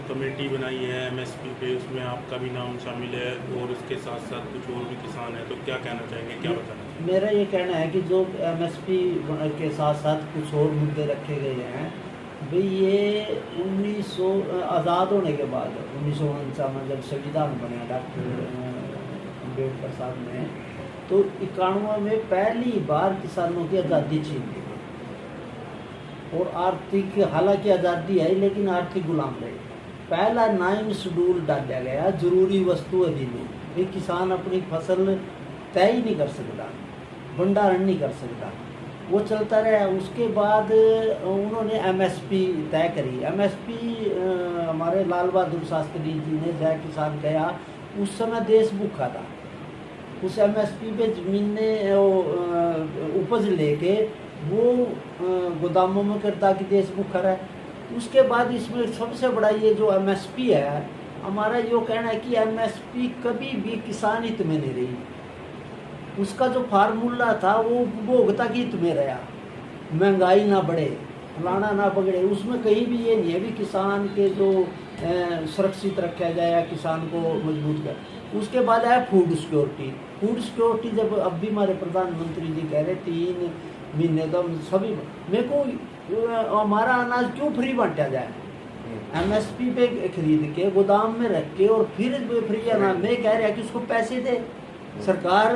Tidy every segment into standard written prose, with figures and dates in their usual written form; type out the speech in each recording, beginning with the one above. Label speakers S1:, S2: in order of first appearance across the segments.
S1: Committee बनाई है MSP पे, उसमें आपका भी नाम शामिल है और उसके साथ साथ कुछ और भी किसान हैं, तो क्या कहना चाहेंगे, क्या बताना चाहेंगे?
S2: मेरा ये कहना है कि जो एमएसपी के साथ साथ कुछ और मुद्दे रखे गए हैं भाई, ये 1900 आज़ाद होने के बाद 1949 में जब संविधान बना डॉक्टर अम्बेडकर साहब ने, तो 91 में पहली बार किसानों की आज़ादी छीन ली गई और आर्थिक, हालांकि आज़ादी आई लेकिन आर्थिक गुलाम रहे। पहला 9 शेड्यूल डाला गया, जरूरी वस्तु अधिनियम, ये किसान अपनी फसल तय ही नहीं कर सकता, भंडारण नहीं कर सकता, वो चलता रहा। उसके बाद उन्होंने एमएसपी तय करी। एमएसपी हमारे लाल बहादुर शास्त्री जी ने जय किसान कहा, उस समय देश भूखा था। उस एमएसपी पे जमीनें उपज लेके वो गोदामों में करता कि देश भूखा रहे। उसके बाद इसमें सबसे बड़ा ये जो एमएसपी है, हमारा यो कहना है कि एमएसपी कभी भी किसान हित में नहीं रही। उसका जो फार्मूला था वो उपभोक्ता के हित में रहा, महंगाई ना बढ़े, फलाना ना पकड़े। उसमें कहीं भी ये नहीं है भी किसान के जो सुरक्षित रखा जाए या किसान को मजबूत कर। उसके बाद आया फूड सिक्योरिटी। फूड सिक्योरिटी जब अब भी हमारे प्रधानमंत्री जी कह रहे 3 महीने तो सभी, मेरे को हमारा अनाज क्यों फ्री बांटा जाए, एमएसपी पे खरीद के गोदाम में रख के और फिर फ्री अनाज। मैं कह रहा कि उसको पैसे दे सरकार,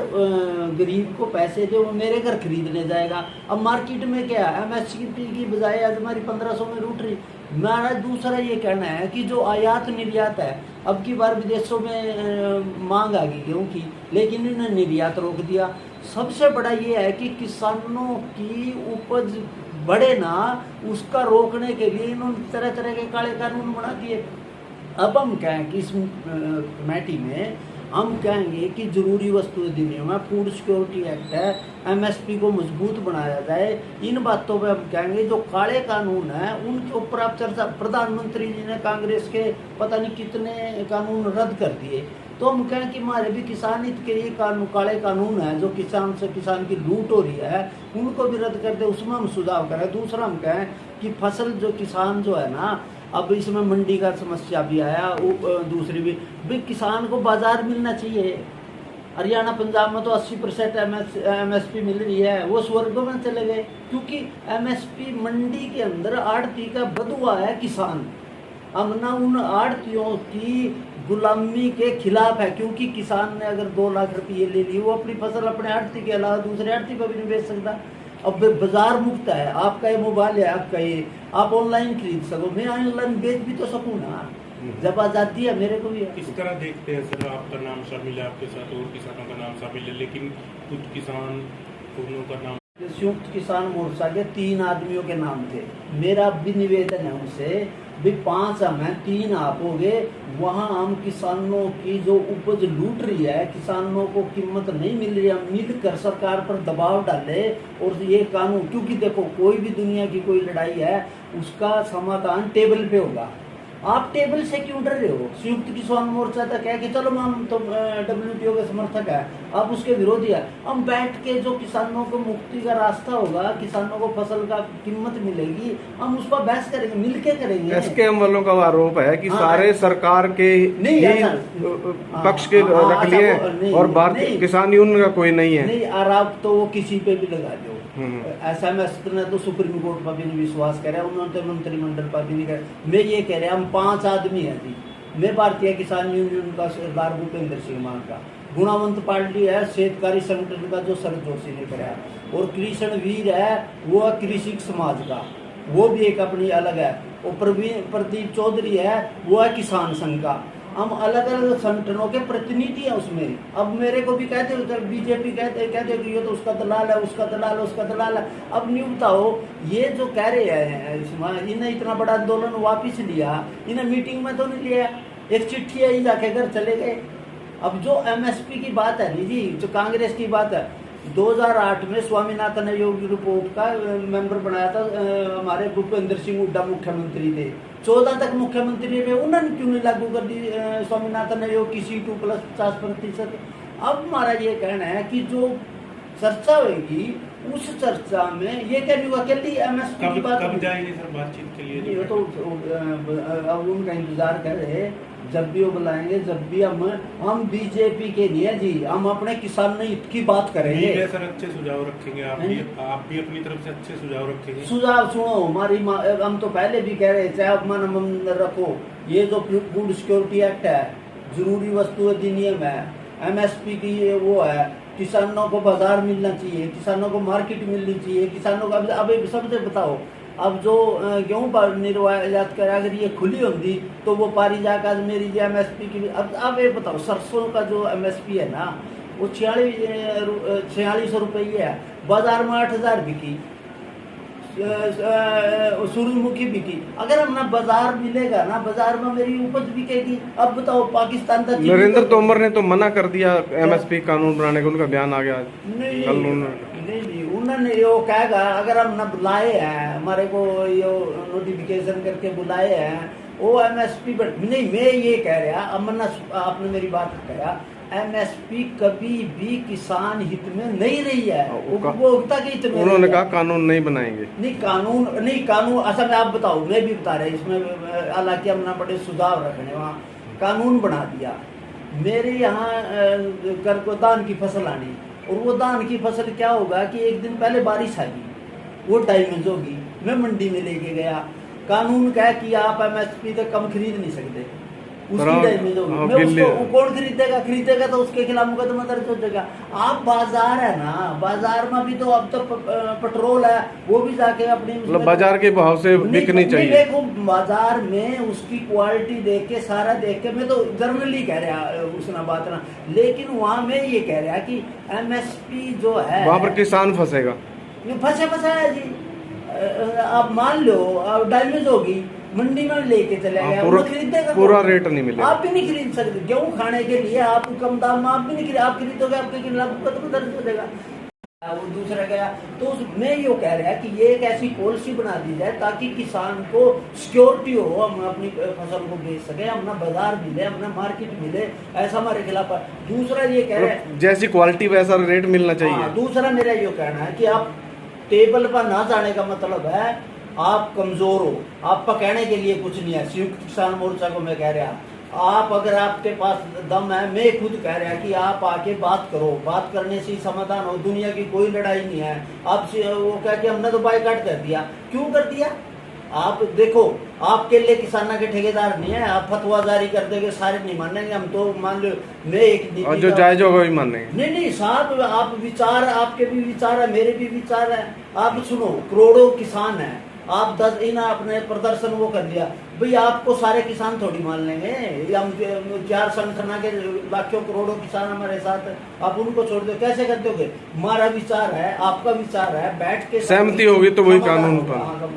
S2: गरीब को पैसे दे, वो मेरे घर खरीदने जाएगा। अब मार्केट में क्या है, एमएसपी की बजाय आज हमारी 1500 में रूट रही। मेरा दूसरा ये कहना है कि जो आयात निर्यात है, अब की बार विदेशों में मांग आ गई गेहूँ की, लेकिन इन्होंने निर्यात रोक दिया। सबसे बड़ा ये है कि किसानों की उपज बढ़े ना, उसका रोकने के लिए इन्होंने तरह तरह के काले कानून बना दिए। अब हम कहें कि इस कमेटी में हम कहेंगे कि जरूरी वस्तु अधिनियम है, फूड सिक्योरिटी एक्ट है, एमएसपी को मजबूत बनाया जाए। इन बातों पे हम कहेंगे जो काले कानून हैं उनके ऊपर आप चर्चा। प्रधानमंत्री जी ने कांग्रेस के पता नहीं कितने कानून रद्द कर दिए, तो हम कहें कि हमारे भी किसान हित के लिए कानून, काले कानून है जो किसान से किसान की लूट हो रही है, उनको भी रद्द कर दे, उसमें हम सुधार करें। दूसरा हम कहें कि फसल जो किसान जो है ना, अब इसमें मंडी का समस्या भी आया, दूसरी भी किसान को बाजार मिलना चाहिए। हरियाणा पंजाब में तो 80% एमएसपी मिल रही है, वो स्वर्ग में चले गए क्योंकि एमएसपी मंडी के अंदर आड़ती का बदुआ है किसान। हम ना उन आड़तियों की गुलामी के खिलाफ है, क्योंकि किसान ने अगर 2 लाख रुपये ले लिए, वो अपनी फसल अपने आड़ती के अलावा दूसरे आड़ती पर भी नहीं बेच सकता। अब बाजार मुक्त है, आपका ये मोबाइल है, आपका ये आप ऑनलाइन खरीद सको, मैं ऑनलाइन बेच भी तो सकूँ ना, जब आज़ादी है मेरे को भी।
S1: किस तरह देखते हैं सर, आपका नाम शामिल है, आपके साथ और किसानों का नाम शामिल है, लेकिन कुछ किसान दोनों का नाम,
S2: संयुक्त किसान मोर्चा के 3 आदमियों के नाम थे। मेरा भी निवेदन है उनसे भी 5 हम हैं, 3 आप हो गए। वहाँ हम किसानों की जो उपज लूट रही है, किसानों को कीमत नहीं मिल रही है, मिल कर सरकार पर दबाव डाले और ये कानून, क्योंकि देखो कोई भी दुनिया की कोई लड़ाई है उसका समाधान टेबल पे होगा। आप टेबल से क्यों डर रहे हो? संयुक्त किसान मोर्चा तक है कि चलो हम तो WTO के समर्थक है, आप उसके विरोधी है। हम बैठ के जो किसानों को मुक्ति का रास्ता होगा, किसानों को फसल का कीमत मिलेगी, हम उस पर बहस करेंगे, मिलके करेंगे।
S3: एसकेएम वालों का आरोप है कि सारे सरकार के पक्ष के रख लिए और भारतीय किसान यूनियन का कोई नहीं है।
S2: नहीं, आरोप तो वो किसी पे भी लगा दो। एसएमएस ने तो सुप्रीम कोर्ट पर भी नहीं विश्वास करे, उन्होंने तो मंत्रिमंडल पर भी नहीं करे। मैं ये कह रहा, हम 5 आदमी हैं जी। मैं भारतीय किसान यूनियन का सरदार भूपेंद्र सिंह मान का, गुणावंत पार्टी है शेतकारी संगठन का जो शरद जोशी ने कराया, और कृष्ण वीर है वो कृषि समाज का, वो भी एक अपनी अलग है, और प्रदीप चौधरी है वो है किसान संघ का। हम अलग अलग संगठनों के प्रतिनिधि हैं उसमें। अब मेरे को भी कहते हो, बीजेपी कहते कि ये तो उसका दलाल है, उसका दलाल है, उसका दलाल है। अब नहीं बताओ, ये जो कह रहे हैं इसमें, इन्हें इतना बड़ा आंदोलन वापिस लिया, इन्हें मीटिंग में तो नहीं लिया, एक चिट्ठी आई जाके घर चले गए। अब जो एमएसपी की बात है नहीं जी, जो कांग्रेस की बात है, 2008 में स्वामीनाथन आयोग रिपोर्ट का मेंबर बनाया था हमारे भूपेंद्र सिंह हुड्डा मुख्यमंत्री थे, 14 तक मुख्यमंत्री रहे, उन्होंने क्यों नहीं लागू कर दी स्वामीनाथन आयोग की C2 + 50%? अब हमारा ये कहना है कि जो चर्चा होगी उस चर्चा में ये क्या नहीं हुआ अकेली एमएसपी की बात
S1: कब जाएंगे सर बातचीत के लिए?
S2: नहीं, वो तो अब उनका इंतजार कर रहे, जब भी वो बुलाएंगे, जब भी हम बीजेपी के लिए जी, हम अपने किसान हित की बात करेंगे।
S1: ठीक है सर, अच्छे सुझाव रखेंगे, आप भी अपनी तरफ से अच्छे सुझाव रखेंगे।
S2: सुझाव सुनो, हमारी हम तो पहले भी कह रहे थे, आप मन रखो, ये जो फूड सिक्योरिटी एक्ट है, जरूरी वस्तु अधिनियम है, एमएसपी की ये वो है, किसानों को बाजार मिलना चाहिए, किसानों को मार्केट मिलनी चाहिए, किसानों का अब सबसे बताओ, अब जो गेहूं पर निर्यात कर अगर ये खुली होती तो वो पारी जाकर मेरी जो एमएसपी की अब ये बताओ, सरसों का जो एमएसपी है ना वो 46 रुपये है, बाजार में 8,000 बिकी, सूरजमुखी बिकी। अगर हम ना बाजार मिलेगा ना, बाजार में मेरी उपज बिकेगी। अब बताओ पाकिस्तान तक
S3: नरेंद्र तोमर ने तो मना कर दिया एमएसपी कानून बनाने का, उनका बयान आ गया
S2: नहीं, उन्होंने यो कहेगा अगर हम ना बुलाए हैं, हमारे को यो नोटिफिकेशन करके बुलाए हैं, वो एमएसपी नहीं, मैं ये कह रहा, अमरना आपने मेरी बात कहा, एमएसपी कभी भी किसान हित में नहीं रही है, उपभोक्ता के हित में।
S3: उन्होंने कहा कानून नहीं बनाएंगे।
S2: नहीं कानून असल में आप बताओ, मैं भी बता रहे इसमें, हालांकि हमने बड़े सुधार रखने, वहाँ कानून बना दिया। मेरे यहाँ कर को धान की फसल आनी, और वो धान की फसल क्या होगा कि एक दिन पहले बारिश आ गई, वो टाइमिंग होगी, मैं मंडी में लेके गया, कानून कहा कि आप एमएसपी से कम खरीद नहीं सकते, उसकी टाइमिंग होगी, मैं उसको कौन खरीदेगा तो उसके खिलाफ मुकदमा दर्ज हो जाएगा। आप बाजार है ना, बाजार में भी तो अब तो पेट्रोल है, वो भी जाके अपनी
S3: मतलब बाजार के भाव से बिकनी चाहिए।
S2: देखो बाजार में उसकी क्वालिटी देख के, सारा देख के, मैं तो जनरली कह रहा उसना बात ना, लेकिन वहाँ मैं ये कह रहा कि एमएसपी जो है
S3: वहाँ पर किसान फंसेगा,
S2: फंसा है जी। आप मान लो डैमेज होगी, मंडी में लेके चले गए, खरीदेगा,
S3: पूरा रेट नहीं मिलेगा,
S2: आप भी नहीं खरीद सकते। गेहूं खाने के लिए आप कम दाम में आप भी नहीं आप खरीदोगे, आपके खिलाफ मुकदमा दर्ज हो जाएगा। वो दूसरा गया, तो मैं ये कह रहा कि ये एक ऐसी पॉलिसी बना दी जाए ताकि किसान को सिक्योरिटी हो, हम अपनी फसल को बेच सके, अपना बाजार मिले, अपना मार्केट मिले, ऐसा हमारे खिलाफ है। दूसरा ये कह रहे हैं
S3: जैसी क्वालिटी वैसा रेट मिलना चाहिए।
S2: दूसरा मेरा ये कहना है कि आप टेबल पर ना जाने का मतलब है आप कमजोर हो, आपका कहने के लिए कुछ नहीं है। संयुक्त किसान मोर्चा को मैं कह रहा, आप अगर आपके पास दम है, मैं खुद कह रहा कि आप आके बात करो, बात करने से ही समाधान हो, दुनिया की कोई लड़ाई नहीं है। आप वो कह के हमने तो बाइकाट कर दिया, क्यों कर दिया? आप देखो, आपके लिए किसानों के ठेकेदार नहीं है, आप फतवा जारी कर देंगे, सारे नहीं मानेंगे, हम तो मान लो मैं एक
S3: और जो जायज होगा वही मानेंगे।
S2: नहीं साहब, आप विचार, आपके भी विचार है, मेरे भी विचार है। आप सुनो, करोड़ों किसान है, आप 10 दिन अपने प्रदर्शन वो कर लिया, भाई आपको सारे किसान थोड़ी मान लेंगे, हम 4 संगठन के लाखों करोड़ों किसान हमारे साथ, आप उनको छोड़ दो, कैसे कर दोगे? हमारा विचार है, आपका विचार है, बैठ के
S3: सहमति होगी तो वही कानून पर।